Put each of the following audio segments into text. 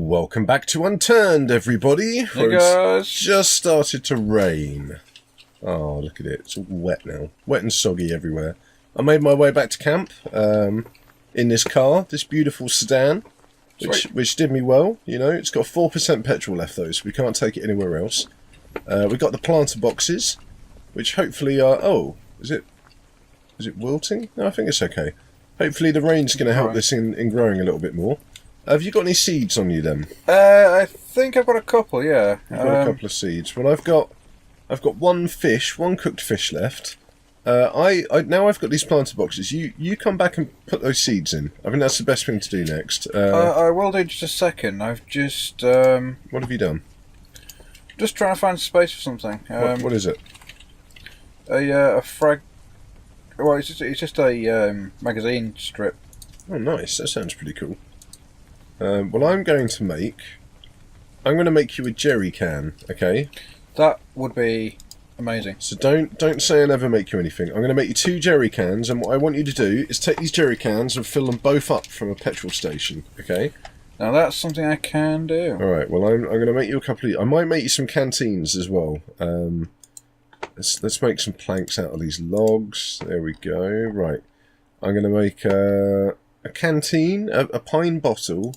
Welcome back to Unturned, everybody. Hey guys. It's just started to rain. Oh, look at it. It's all wet now. Wet and soggy everywhere. I made my way back to camp in this car, this beautiful sedan, which did me well. You know, it's got 4% petrol left, though, so we can't take it anywhere else. We got the planter boxes, which hopefully are... Oh, is it wilting? No, I think it's okay. Hopefully the rain's going to help this in growing a little bit more. Have you got any seeds on you then? I think I've got a couple, yeah. I've got a couple of seeds. Well, I've got one cooked fish left. Now I've got these planter boxes. You come back and put those seeds in. I think that's the best thing to do next. I will do in just a second. I've just... what have you done? Just trying to find space for something. What is it? A frag... Well, it's just a magazine strip. Oh, nice. That sounds pretty cool. Well, I'm going to make you a jerry can, okay? That would be amazing. So don't say I'll never make you anything. I'm going to make you 2 jerry cans, and what I want you to do is take these jerry cans and fill them both up from a petrol station, okay? Now that's something I can do. All right. Well, I'm going to make you a couple of... I might make you some canteens as well. Let's make some planks out of these logs. There we go. Right. I'm going to make a canteen, a pine bottle.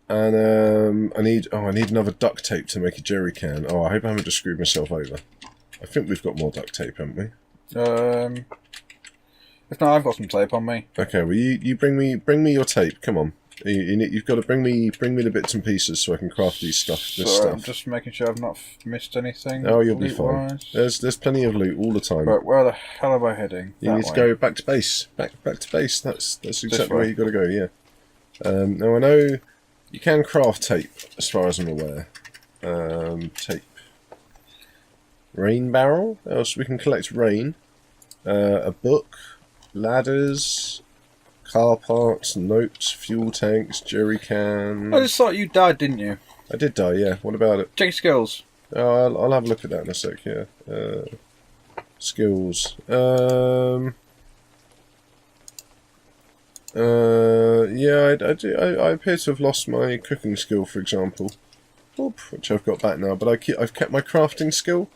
And I need another duct tape to make a jerry can. Oh, I hope I haven't just screwed myself over. I think we've got more duct tape, haven't we? If not, I've got some tape on me. Okay, well you bring me your tape. Come on, you've got to bring me the bits and pieces so I can craft these stuff. I'm just making sure I've not missed anything. Oh, you'll be fine. There's plenty of loot all the time. But where the hell am I heading? You need to go back to base. Back to base. That's exactly where you got to go. Yeah. Now I know. You can craft tape, as far as I'm aware. Tape. Rain barrel, else we can collect rain. A book, ladders, car parts, notes, fuel tanks, jerry cans. I just thought you died, didn't you? I did die, yeah. What about it? Check your skills. Oh, I'll have a look at that in a sec, yeah. Skills. Yeah, I appear to have lost my cooking skill, for example. Oop, which I've got back now, but I've kept my crafting skill.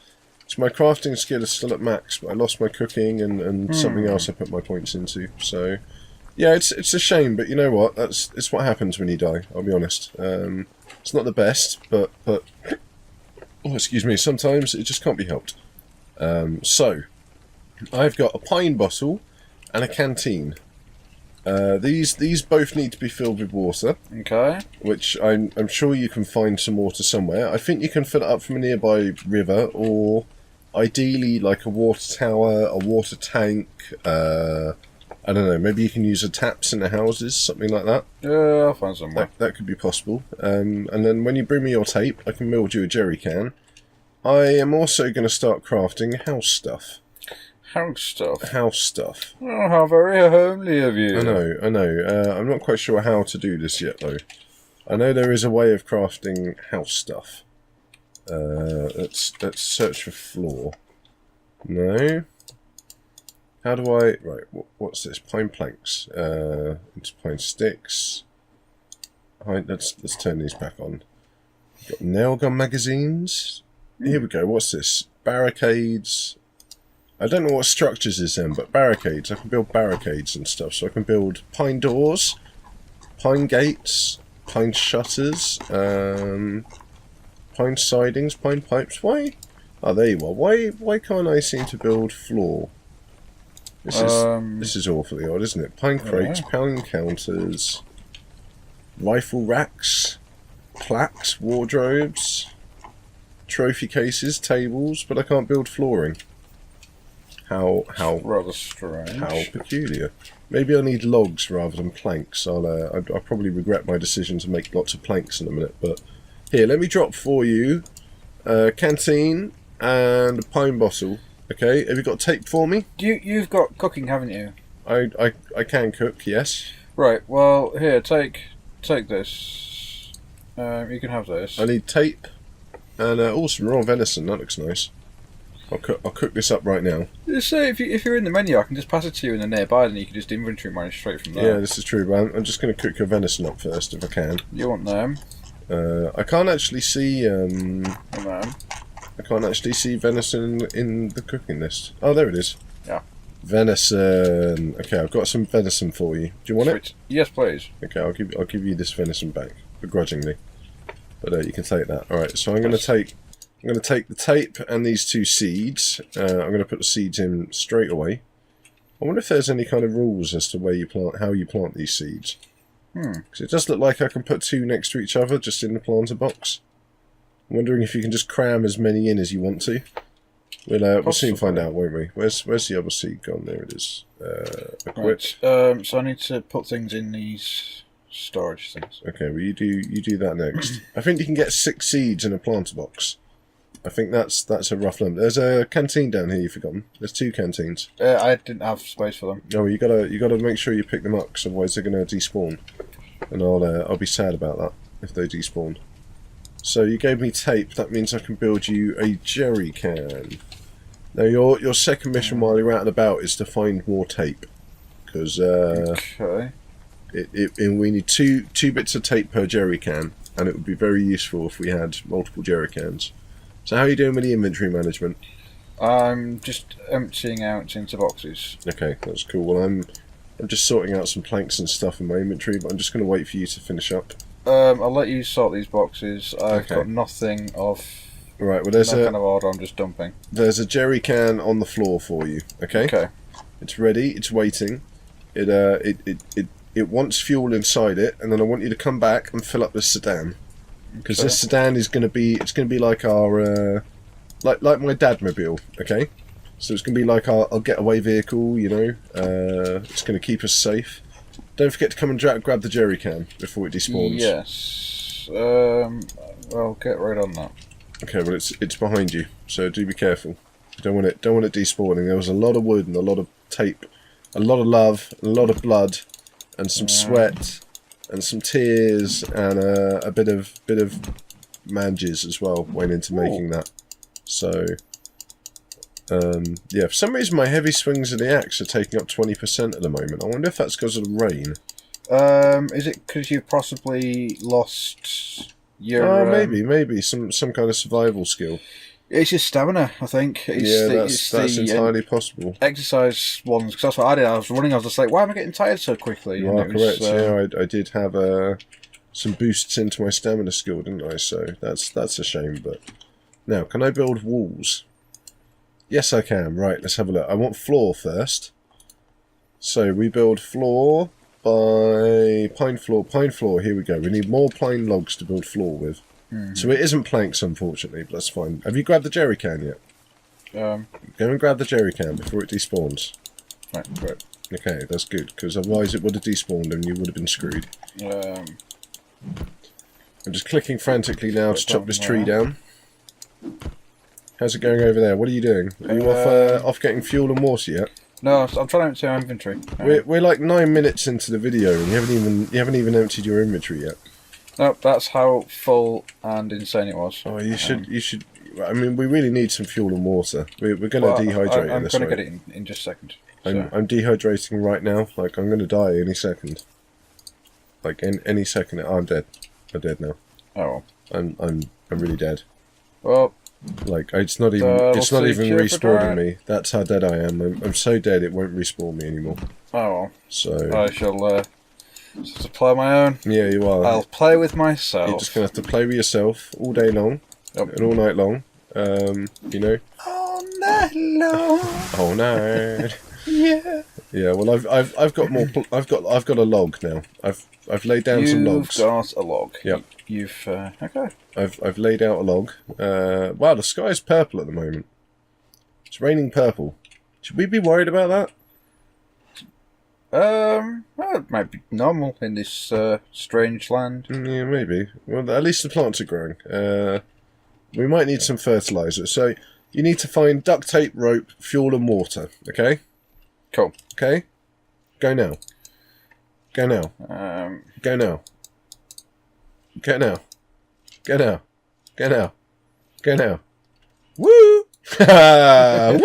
So my crafting skill is still at max, but I lost my cooking and something else I put my points into. So, yeah, it's a shame, but you know what? It's what happens when you die, I'll be honest. It's not the best, but oh, excuse me, sometimes it just can't be helped. So, I've got a pine bottle and a canteen. These both need to be filled with water. Okay. Which I'm sure you can find some water somewhere. I think you can fill it up from a nearby river, or ideally like a water tower, a water tank. I don't know. Maybe you can use the taps in the houses, something like that. Yeah, I'll find somewhere. That could be possible. And then when you bring me your tape, I can build you a jerry can. I am also going to start crafting house stuff. House stuff. Oh, how very homely of you. I know. I'm not quite sure how to do this yet, though. I know there is a way of crafting house stuff. Let's search for floor. No. How do I... Right, what's this? Pine planks. Into pine sticks. Right, let's turn these back on. Got nail gun magazines. Here we go. What's this? Barricades. I don't know what structures is in, but barricades. I can build barricades and stuff. So I can build pine doors, pine gates, pine shutters, pine sidings, pine pipes. Why? Oh, there you are. Why can't I seem to build floor? This is awfully odd, isn't it? Pine crates, pound counters, rifle racks, plaques, wardrobes, trophy cases, tables, but I can't build flooring. How rather strange. How peculiar. Maybe I need logs rather than planks. I'll probably regret my decision to make lots of planks in a minute. But here, let me drop for you a canteen and a pine bottle. Okay, have you got tape for me? You've got cooking, haven't you? I can cook, yes. Right. Well, here, take this. You can have this. I need tape and some raw venison. That looks nice. I'll cook this up right now. Just say if you're in the menu, I can just pass it to you in the nearby, then you can just inventory manage straight from there. Yeah, this is true, but I'm just going to cook your venison up first if I can. You want them? I can't actually see. I can't actually see venison in the cooking list. Oh, there it is. Yeah. Venison. Okay, I've got some venison for you. Do you want it? Yes, please. Okay, I'll give you this venison back begrudgingly, but you can take that. All right. So I'm going to take the tape and these 2 seeds. I'm going to put the seeds in straight away. I wonder if there's any kind of rules as to where you plant, how you plant these seeds. Because it does look like I can put 2 next to each other just in the planter box. I'm wondering if you can just cram as many in as you want to. We'll soon find out, won't we? Where's the other seed gone? There it is. Equip. Right. So I need to put things in these storage things. Okay, well you do that next. I think you can get 6 seeds in a planter box. I think that's a rough number. There's a canteen down here you've forgotten. There's 2 canteens. I didn't have space for them. Oh, you gotta make sure you pick them up, because otherwise they're gonna despawn, and I'll be sad about that if they despawn. So you gave me tape. That means I can build you a jerry can. Now your second mission while you're out and about is to find more tape, because okay. We need two bits of tape per jerry can, and it would be very useful if we had multiple jerry cans. So how are you doing with the inventory management? I'm just emptying out into boxes. Okay, that's cool. Well, I'm just sorting out some planks and stuff in my inventory, but I'm just going to wait for you to finish up. I'll let you sort these boxes. I've got nothing of... Right, well there's kind of order, I'm just dumping. There's a jerry can on the floor for you, okay? Okay. It's ready, it's waiting. It wants fuel inside it, and then I want you to come back and fill up this sedan. Because this sedan is going to be, it's going to be like our, like my Dadmobile, okay? So it's going to be like our getaway vehicle, you know. It's going to keep us safe. Don't forget to come and grab the jerry can before it despawns. Yes. I'll get right on that. Okay, well it's behind you, so do be careful. Don't want it despawning. There was a lot of wood and a lot of tape, a lot of love, a lot of blood, and some sweat. And some tears and a bit of manges as well went into making that. So yeah, for some reason my heavy swings of the axe are taking up 20% at the moment. I wonder if that's because of the rain. Is it because you've possibly lost your? Maybe some kind of survival skill. It's your stamina, I think. That's entirely possible. Exercise ones, because that's what I did. I was running, I was just like, why am I getting tired so quickly? You are correct, yeah, I did have some boosts into my stamina skill, didn't I? So that's a shame, but... Now, can I build walls? Yes, I can. Right, let's have a look. I want floor first. So we build floor by pine floor, here we go. We need more pine logs to build floor with. So it isn't planks, unfortunately, but that's fine. Have you grabbed the jerry can yet? Go and grab the jerry can before it despawns. Right. Okay, that's good, because otherwise it would have despawned and you would have been screwed. I'm just clicking frantically now to chop this tree down. How's it going over there? What are you doing? Are you off getting fuel and water yet? No, I'm trying to empty my inventory. We're like 9 minutes into the video and you haven't even emptied your inventory yet. Nope, that's how full and insane it was. Oh, you should. I mean, we really need some fuel and water. We're going to dehydrate. I'm going to get it in just a second. So. I'm dehydrating right now. Like I'm going to die any second. Like in any second. Oh, I'm dead. I'm dead now. Oh. I'm really dead. Well. Like it's not even respawning me. That's how dead I am. I'm so dead it won't respawn me anymore. Oh well. So I shall supply my own. Yeah, you are. I'll play with myself. You're just gonna have to play with yourself all day long and all night long. You know. All night long. All night. Yeah. Yeah. Well, I've got more. I've got a log now. I've laid down some logs. You've got a log. Yep. You've okay. I've laid out a log. Wow, the sky's purple at the moment. It's raining purple. Should we be worried about that? Well, it might be normal in this strange land. Yeah, maybe. Well, at least the plants are growing. We might need some fertilizer. So you need to find duct tape, rope, fuel, and water. Okay. Cool. Okay. Go now. Go now. Go now. Go now. Go now. Go now. Go now. Woo! Woohoo!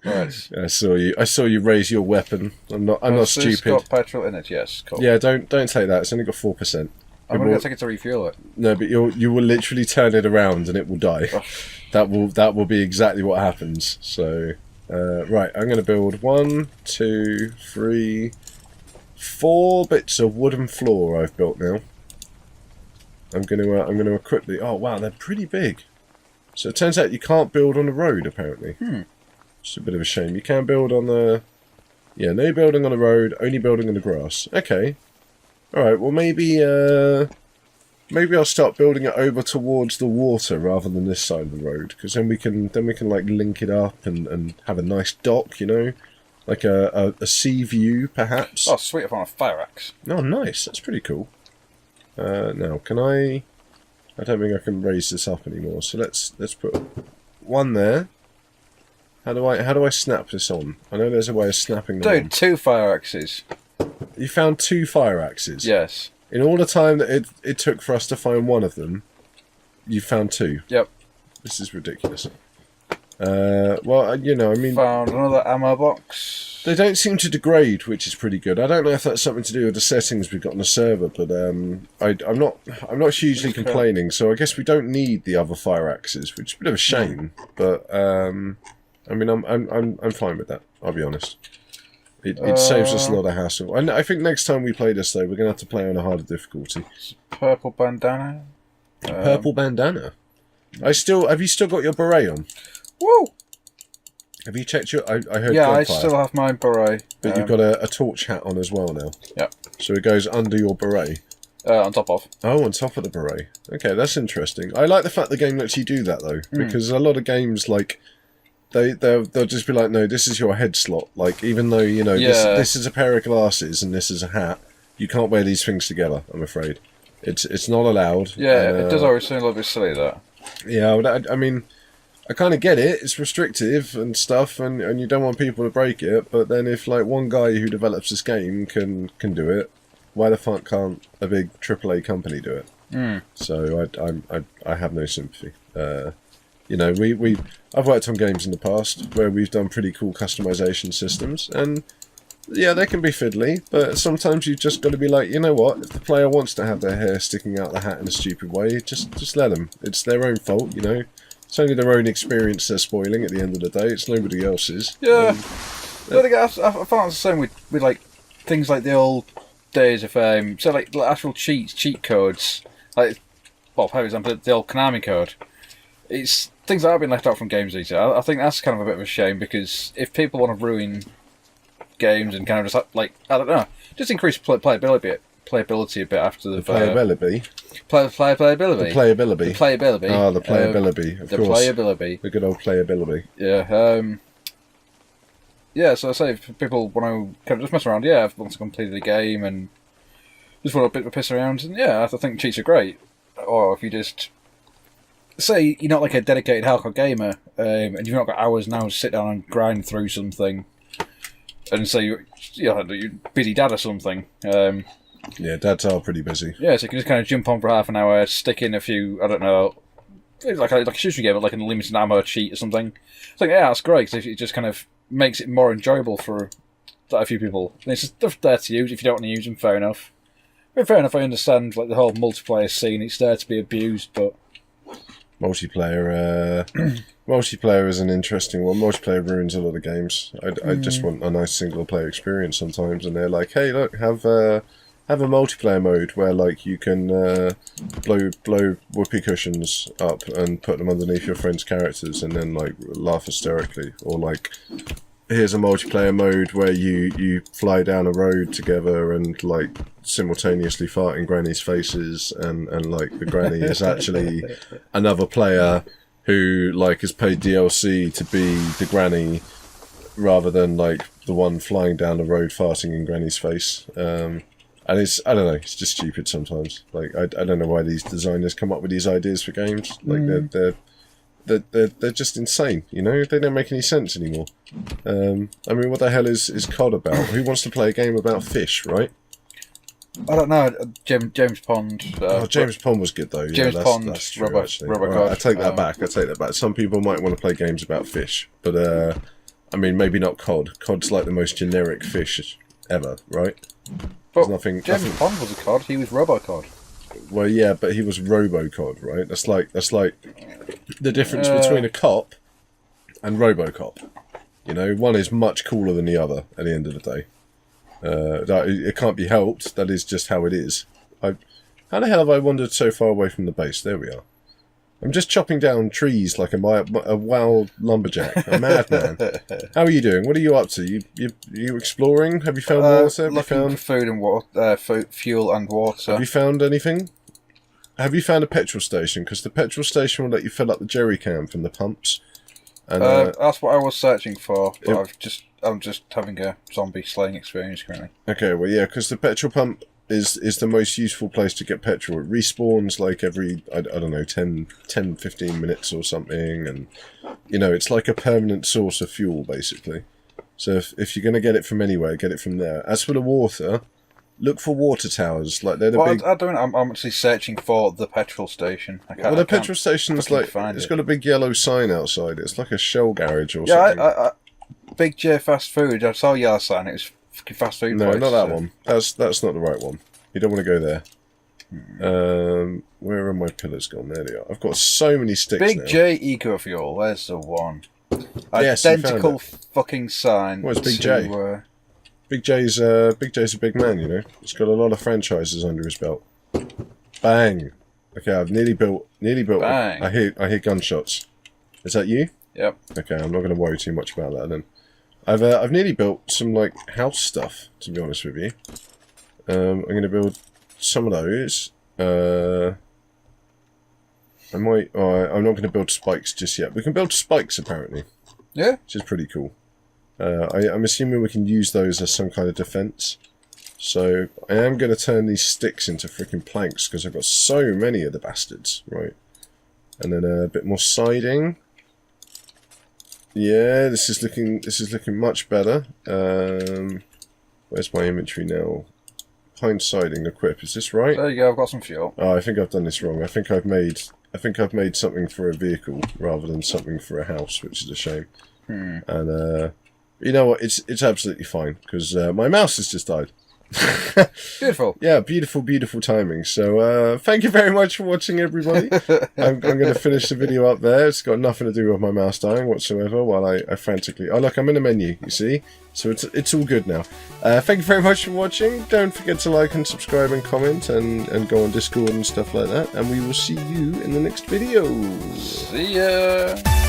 Right. I saw you raise your weapon. I'm not stupid. It's got petrol in it, yes. Cool. Yeah, don't take that. It's only got 4%. I'm going to take it to refuel it. No, but you will literally turn it around and it will die. That will be exactly what happens. So, right, I'm going to build 1, 2, 3, 4 bits of wooden floor. I've built now. I'm going to equip the. Oh wow, they're pretty big. So it turns out you can't build on the road apparently. It's a bit of a shame. You can build on the. Yeah, no building on the road, only building on the grass. Okay. Alright, well maybe I'll start building it over towards the water rather than this side of the road, because then we can like link it up and have a nice dock, you know? Like a sea view perhaps. Oh sweet, I found a fire axe. Oh nice, that's pretty cool. Now can I don't think I can raise this up anymore, so let's put one there. How do I snap this on? I know there's a way of snapping them on. Dude, 2 fire axes. You found 2 fire axes? Yes. In all the time that it took for us to find one of them, you found 2? Yep. This is ridiculous. Well, you know, I mean... Found another ammo box. They don't seem to degrade, which is pretty good. I don't know if that's something to do with the settings we've got on the server, but I'm not hugely complaining, so I guess we don't need the other fire axes, which is a bit of a shame, but... I mean, I'm fine with that. I'll be honest. It saves us a lot of hassle. I think next time we play this, though, we're gonna have to play on a harder difficulty. Purple bandana. Purple bandana. Have you still got your beret on? Woo! Have you checked your? I heard. Yeah, gunfire, I still have my beret. But you've got a torch hat on as well now. Yep. So it goes under your beret. On top of. Oh, on top of the beret. Okay, that's interesting. I like the fact the game lets you do that though, because a lot of games like. They'll just be like, no, this is your head slot. Like, even though, you know, this is a pair of glasses and this is a hat, you can't wear these things together, I'm afraid. It's not allowed. Yeah, it does always seem a little bit silly, that. Yeah, I mean, I kind of get it. It's restrictive and stuff, and you don't want people to break it, but then if, like, one guy who develops this game can do it, why the fuck can't a big AAA company do it? So I have no sympathy. You know, I've worked on games in the past where we've done pretty cool customization systems, and yeah, they can be fiddly, but sometimes you've just got to be like, you know what, if the player wants to have their hair sticking out the hat in a stupid way, just let them. It's their own fault, you know. It's only their own experience they're spoiling at the end of the day. It's nobody else's. Yeah. I found the same with like things like the old days of so like actual cheat codes, like, well, for example, the old Konami code. It's things that have been left out from games these days. I think that's kind of a bit of a shame, because if people want to ruin games and kind of just like, I don't know, just increase playability a bit after the playability. Playability. The playability. The playability. Oh, the playability. Of the course. playability. The good old playability. Yeah. Yeah. So I say if people want to kind of just mess around, yeah, once they complete the game and just want a bit of a piss around, and yeah, I think cheats are great. Or if you just say you're not like a dedicated hardcore gamer, and you've not got hours now to sit down and grind through something, and say you're busy dad or something. Yeah, dads are pretty busy. Yeah, so you can just kind of jump on for half an hour, stick in a few, I don't know, like a shooting game, like a limited ammo cheat or something. I think, yeah, that's great, because it just kind of makes it more enjoyable for a few people. And it's just stuff there to use. If you don't want to use them, fair enough. I mean, fair enough, I understand like the whole multiplayer scene, it's there to be abused, but... Multiplayer is an interesting one. Multiplayer ruins a lot of games. I just want a nice single player experience sometimes, and they're like, hey, look, have a multiplayer mode where like you can blow whoopee cushions up and put them underneath your friend's characters and then like laugh hysterically, or like here's a multiplayer mode where you fly down a road together and like simultaneously fart in granny's faces, and like the granny is actually another player who like has paid DLC to be the granny rather than like the one flying down the road farting in granny's face. And it's, I don't know, it's just stupid sometimes. Like I don't know why these designers come up with these ideas for games. Like they're just insane, you know? They don't make any sense anymore. I mean, what the hell is COD about? Who wants to play a game about fish, right? I don't know. James Pond. James Pond was good though. James Pond, that's true, rubber Right, cod. I take that back. I take that back. Some people might want to play games about fish, but I mean, maybe not cod. Cod's like the most generic fish ever, right? But nothing. James Pond was a cod. He was rubber cod. Well, yeah, but he was RoboCod, right? That's like the difference between a cop and RoboCop. You know, one is much cooler than the other at the end of the day. It can't be helped. That is just how it is. How the hell have I wandered so far away from the base? There we are. I'm just chopping down trees like a wild lumberjack, a madman. How are you doing? What are you up to? You exploring? Have you found water? Looking for food and water, fuel and water. Have you found anything? Have you found a petrol station? Because the petrol station will let you fill up the jerry can from the pumps. And that's what I was searching for. But I'm just having a zombie slaying experience currently. Okay, well, yeah, because the petrol pump is the most useful place to get petrol. It respawns like every, I don't know, 10, 15 minutes or something. And, you know, it's like a permanent source of fuel, basically. So if you're going to get it from anywhere, get it from there. As for the water, look for water towers. Like, they're the big... I'm actually searching for the petrol station. Well, the petrol station's like, it's got a big yellow sign outside. It's like a Shell garage or something. Yeah, Big J fast food. I saw yellow sign. It was fucking fast food. No, place, not that one. That's not the right one. You don't want to go there. Where are my pillars gone? There they are. I've got so many sticks now. Big J Eco Fuel. There's the one. Yes, Identical fucking sign. What's Big J? Big J's a big man, you know. He's got a lot of franchises under his belt. Bang. Okay, I've nearly built. Bang. I hear gunshots. Is that you? Yep. Okay, I'm not going to worry too much about that then. I've nearly built some like house stuff, to be honest with you. I'm going to build some of those. I'm not going to build spikes just yet. We can build spikes apparently. Yeah. Which is pretty cool. I'm assuming we can use those as some kind of defense. So I am going to turn these sticks into freaking planks because I've got so many of the bastards, right? And then a bit more siding. Yeah, this is looking much better. Where's my inventory now? Pine siding equip. Is this right? There you go. I've got some fuel. Oh, I think I've done this wrong. I think I've made something for a vehicle rather than something for a house, which is a shame. And you know what? It's absolutely fine because my mouse has just died. Beautiful. Yeah, beautiful timing. So thank you very much for watching, everybody. I'm going to finish the video up there. It's got nothing to do with my mouse dying whatsoever while I frantically... Oh, look, I'm in a menu, you see? So it's all good now. Thank you very much for watching. Don't forget to like and subscribe and comment and go on Discord and stuff like that. And we will see you in the next video. See ya.